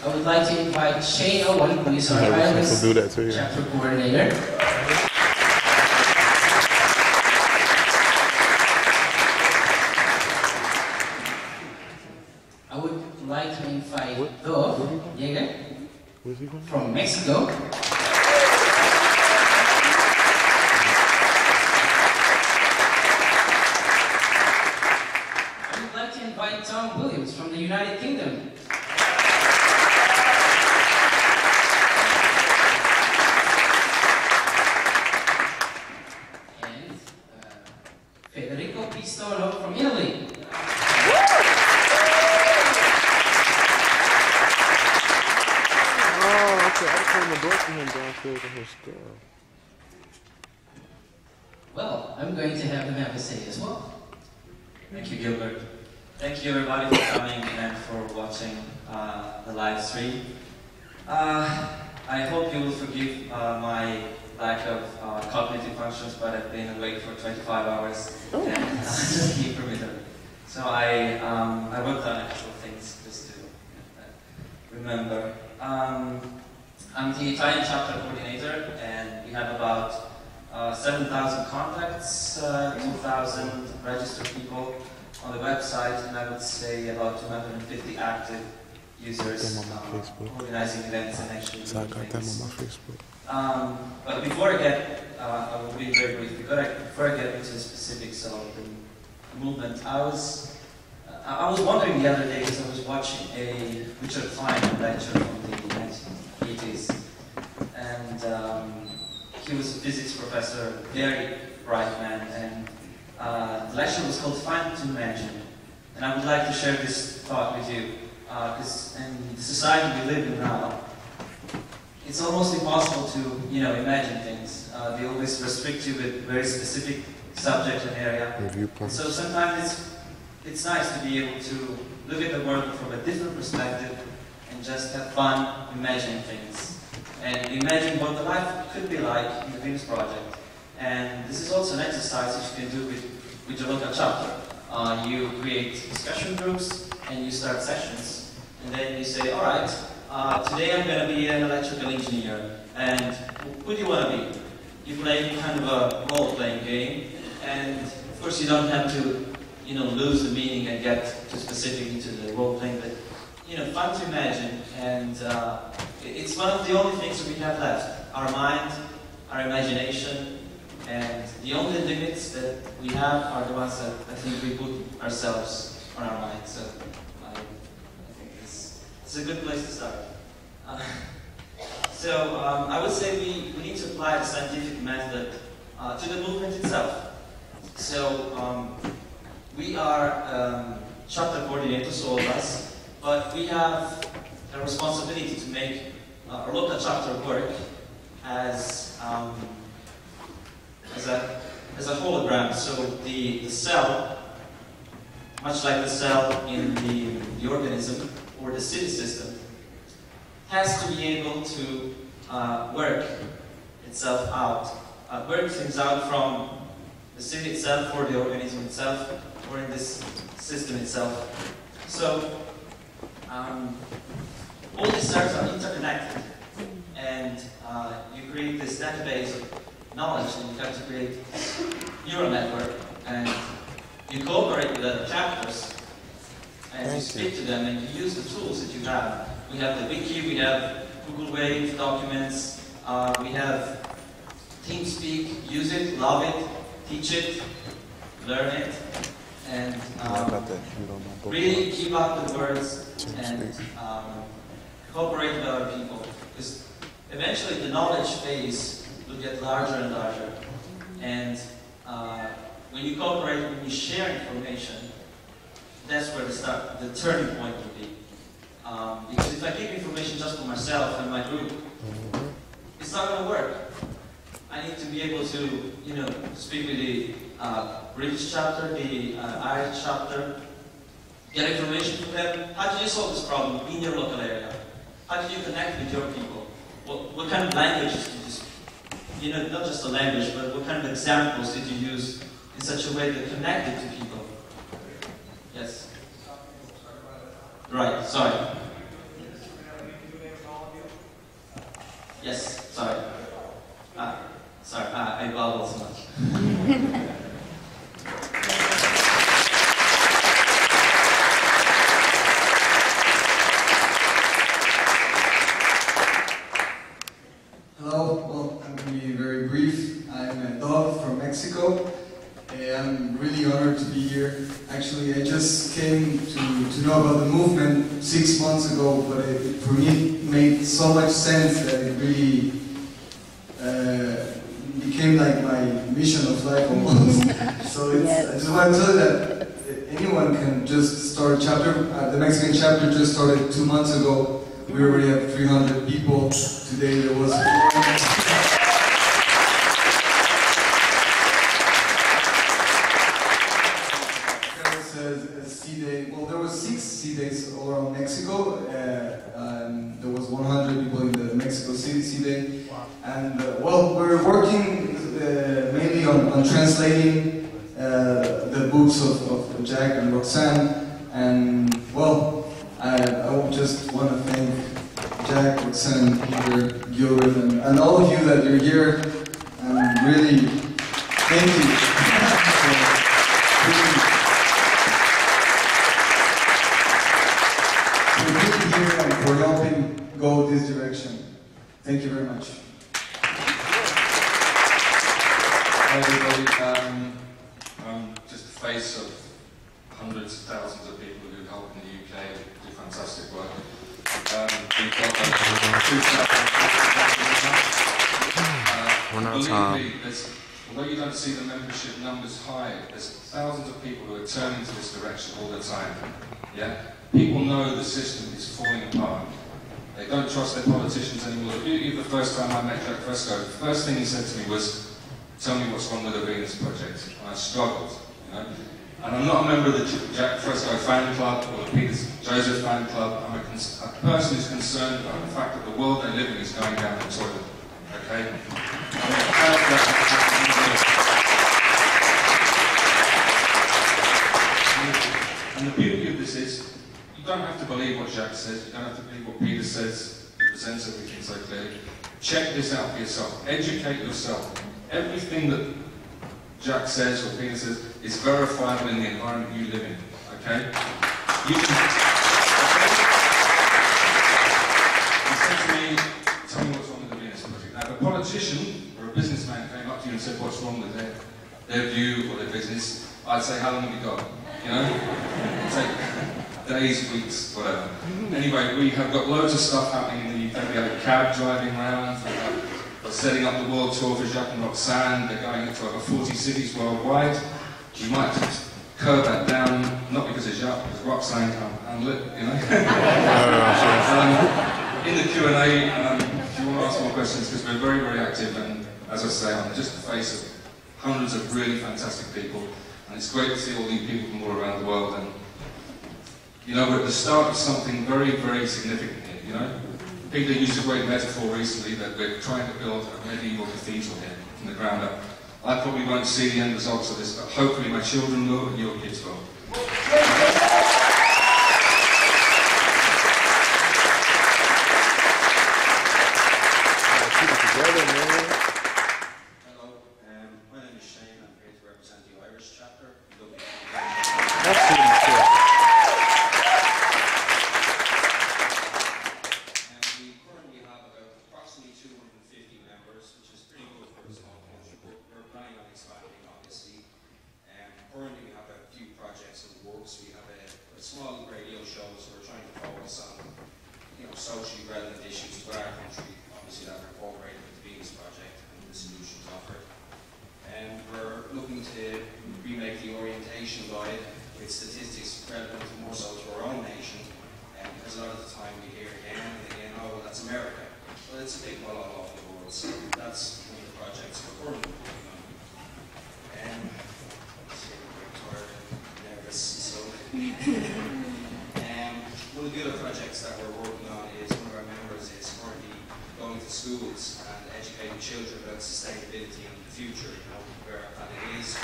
I would like to invite Shane Owen, who is our Ireland's chapter coordinator. I would like to invite Dov Yeager from Mexico. I would like to invite Tom Williams from the United Kingdom. From Italy. Oh, okay. I came to work for him downstairs in his store. Well, I'm going to have them have a say as well. Thank you, Gilbert. Thank you, everybody, for coming and for watching the live stream. I hope you will forgive my lack of cognitive functions, but I've been awake for 25 hours and I just keep remitting. So I wrote down a couple of things just to remember. I'm the Italian chapter coordinator, and we have about 7,000 contacts, 2,000 registered people on the website, and I would say about 250 active users organizing events and actually doing things. But before I get, I will be very brief, before I get into the specifics of the movement, I was wondering the other day, because I was watching a Richard Feynman lecture from the 1980s, and he was a physics professor, very bright man, and the lecture was called Find to Imagine. And I would like to share this thought with you, because in the society we live in now, it's almost impossible to, imagine things. They always restrict you with very specific subject and area. And so sometimes it's nice to be able to look at the world from a different perspective and just have fun imagining things. And imagine what the life could be like in the Venus Project. And this is also an exercise that you can do with your local chapter. You create discussion groups and you start sessions. And then you say, all right, today I'm going to be an electrical engineer, and who do you want to be? You play kind of a role-playing game, and of course you don't have to, lose the meaning and get too specific into the role-playing, but, fun to imagine, and it's one of the only things that we have left. Our mind, our imagination, and the only limits that we have are the ones that I think we put ourselves on our mind. So I think it's a good place to start. I would say we need to apply the scientific method to the movement itself. So we are chapter coordinators, all of us, but we have a responsibility to make our local chapter work as a hologram. So the cell, much like the cell in the organism or the city system, has to be able to work itself out, work things out from the city itself or the organism itself, or in this system itself. So all these cells are interconnected, and you create this database of knowledge, and you have to create a neural network, and you cooperate with other chapters, and you speak to them, and you use the tools that you have. We have the wiki, we have Google Wave documents, we have TeamSpeak. Use it, love it, teach it, learn it, and really keep up with the words and cooperate with other people. Because eventually the knowledge base will get larger and larger. And when you cooperate, when you share information, that's where the turning point will be. Because if I keep information just for myself and my group, it's not going to work. I need to be able to, speak with the British chapter, the Irish chapter, get information from them. How do you solve this problem in your local area? How do you connect with your people? What kind of languages did you speak? Not just the language, but what kind of examples did you use in such a way that connected to people? Yes? Right, sorry. Yes, sorry. Sorry, I babble so much. Hello, well, I'm going to be very brief. I'm Dov from Mexico. I'm really honored to be here. Actually, I just came to know about the movement 6 months ago, but for me it made so much sense that it really became like my mission of life almost. So I just want to tell you that anyone can just start a chapter. The Mexican chapter just started 2 months ago. We already have 300 people. Today there was ZDAY. Well, there was 6 ZDAYs all around Mexico. There was 100 people in the Mexico City ZDAY. And well, we're working mainly on translating the books of Jack and Roxanne. And well, I just want to thank Jack, Roxanne, Peter, Gilbert, and all of you that you're here. And really, thank you. For being here and for helping go this direction. Thank you very much. Hi everybody, I'm just the face of hundreds of thousands of people who help in the UK do fantastic work. We've got believe me, although you don't see the membership numbers high, there's thousands of people who are turning to this direction all the time. Yeah? People know the system is falling apart. They don't trust their politicians anymore. The beauty of the first time I met Jack Fresco, the first thing he said to me was, "Tell me what's wrong with the Venus Project." And I struggled, you know. And I'm not a member of the Jack Fresco fan club or the Peter Joseph fan club. I'm a person who's concerned about the fact that the world they live in is going down the toilet. Okay? And the beauty of this is, you don't have to believe what Jack says, you don't have to believe what Peter says, he presents everything so clearly. Check this out for yourself, educate yourself. Everything that Jack says or Peter says is verifiable in the environment you live in, okay? You can, he said to me, "Tell me what's wrong with the Venus Project." Now, if a politician or a businessman came up to you and said what's wrong with their view or their business, I'd say, "How long have you got?" You know? It'd take days, weeks, whatever. Anyway, we have got loads of stuff happening in the UK. We have a cab driving around. We're setting up the world tour for Jacques and Roxanne. They're going into over 40 cities worldwide. We might just curb that down, not because of Jacques, because Roxanne can't handle it, you know. In the Q&A, if you want to ask more questions, because we're very, very active, and as I say, I'm just the face of hundreds of really fantastic people, and it's great to see all these people from all around the world. And you know, we're at the start of something very, very significant here, you know. Peter used a great metaphor recently that we're trying to build a medieval cathedral here from the ground up. I probably won't see the end results of this, but hopefully my children will and your kids will. Hello, my name is Shane. I'm here to represent the Irish chapter. Currently we have a few projects in the works. We have a small radio show, so we're trying to focus on, you know, socially relevant issues for our country, obviously that are incorporated with the Venus Project and the solutions offered. And we're looking to remake the orientation guide with statistics relevant more so to our own nation, because a lot of the time we hear again and again, "Oh, well, that's America." Well, it's a big one all over the world, so that's one of the projects we're currently working on. One of the other projects that we're working on is one of our members is currently going to schools and educating children about sustainability and the future, you know, where our planet is,